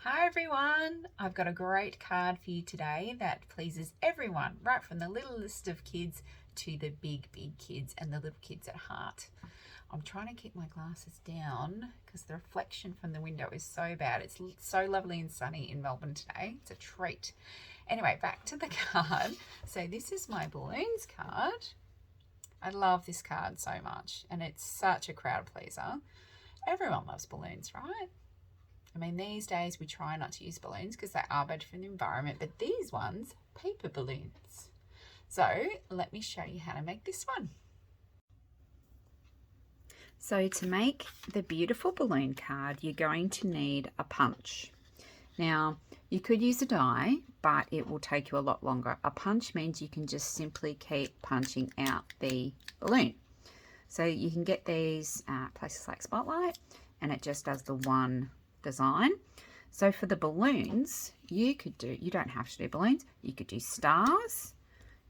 Hi everyone! I've got a great card for you today that pleases everyone, right from the littlest of kids to the big kids and the little kids at heart. I'm trying to keep my glasses down because the reflection from the window is so bad. It's so lovely and sunny in Melbourne today. It's a treat. Anyway, back to the card. So this is my balloons card. I love this card so much and it's such a crowd pleaser. Everyone loves balloons, right? I mean, these days we try not to use balloons because they are better for the environment, but these ones, paper balloons. So let me show you how to make this one. So to make the beautiful balloon card, you're going to need a punch. Now, you could use a die, but it will take you a lot longer. A punch means you can just simply keep punching out the balloon. So you can get these places like Spotlight, and it just does the one design. So for the balloons, you don't have to do balloons, you could do stars,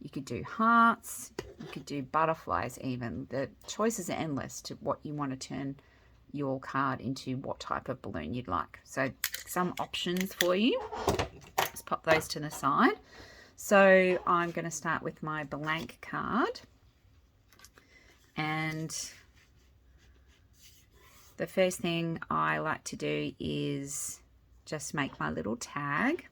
you could do hearts, you could do butterflies even. The choices are endless to what you want to turn your card into, what type of balloon you'd like. So some options for you. Let's pop those to the side. So I'm going to start with my blank card, and the first thing I like to do is just make my little tag,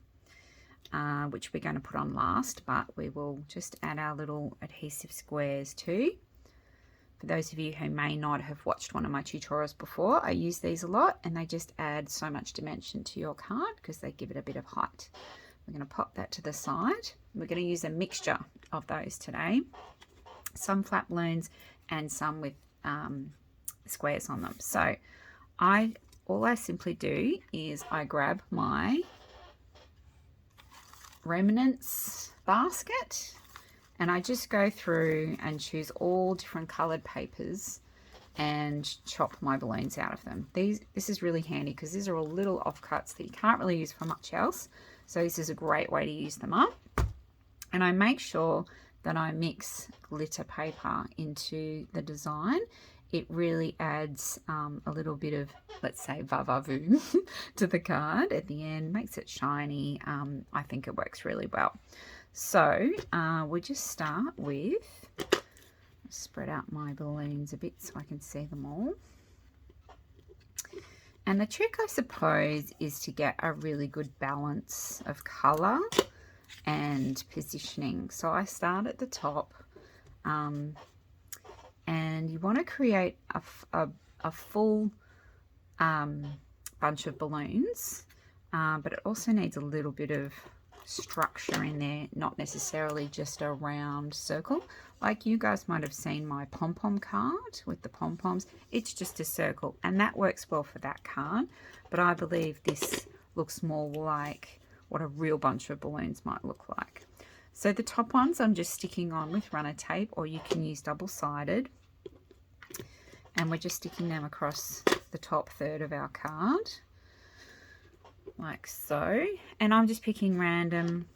which we're going to put on last, but we will just add our little adhesive squares too. For those of you who may not have watched one of my tutorials before, I use these a lot and they just add so much dimension to your card because they give it a bit of height. We're going to pop that to the side. We're going to use a mixture of those today. Some flat balloons and some with squares on them. So all I simply do is I grab my remnants basket and I just go through and choose all different colored papers and chop my balloons out of them. This is really handy because these are all little offcuts that you can't really use for much else. So this is a great way to use them up. And I make sure that I mix glitter paper into the design. It really adds a little bit of, let's say, va-va-voom to the card at the end, makes it shiny. I think it works really well. So we just start with, spread out my balloons a bit so I can see them all. And the trick, I suppose, is to get a really good balance of colour and positioning. So I start at the top, and you want to create a full bunch of balloons, but it also needs a little bit of structure in there, not necessarily just a round circle. Like you guys might have seen my pom-pom card with the pom-poms. It's just a circle, and that works well for that card, but I believe this looks more like what a real bunch of balloons might look like. So the top ones I'm just sticking on with runner tape, or you can use double-sided, and we're just sticking them across the top third of our card like so. And I'm just picking random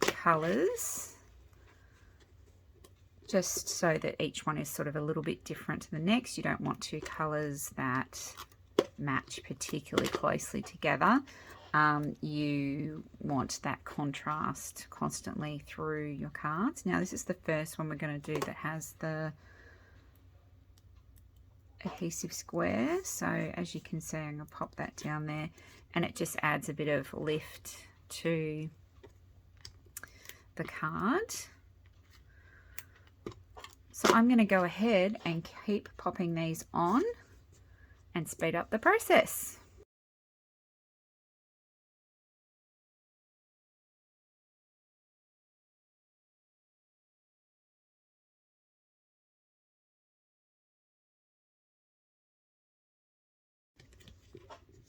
colors just so that each one is sort of a little bit different to the next. You don't want two colors that match particularly closely together. You want that contrast constantly through your cards. Now this is the first one we're going to do that has the adhesive square. So as you can see, I'm going to pop that down there, and it just adds a bit of lift to the card. So I'm going to go ahead and keep popping these on and speed up the process.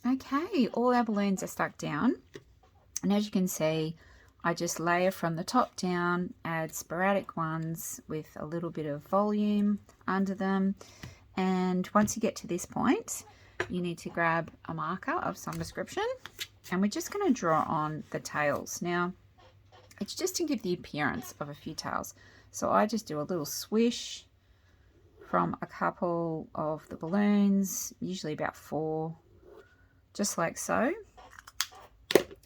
Okay, all our balloons are stuck down, and as you can see, I just layer from the top down, add sporadic ones with a little bit of volume under them, and once you get to this point, you need to grab a marker of some description, and we're just going to draw on the tails. Now, it's just to give the appearance of a few tails, so I just do a little swish from a couple of the balloons, usually about 4, just like so.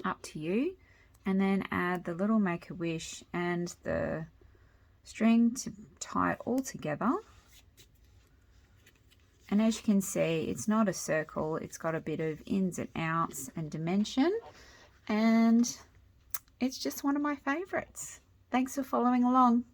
up to you. And then add the little Make-A-Wish and the string to tie it all together. And as you can see, it's not a circle, it's got a bit of ins and outs and dimension, and it's just one of my favorites. Thanks for following along.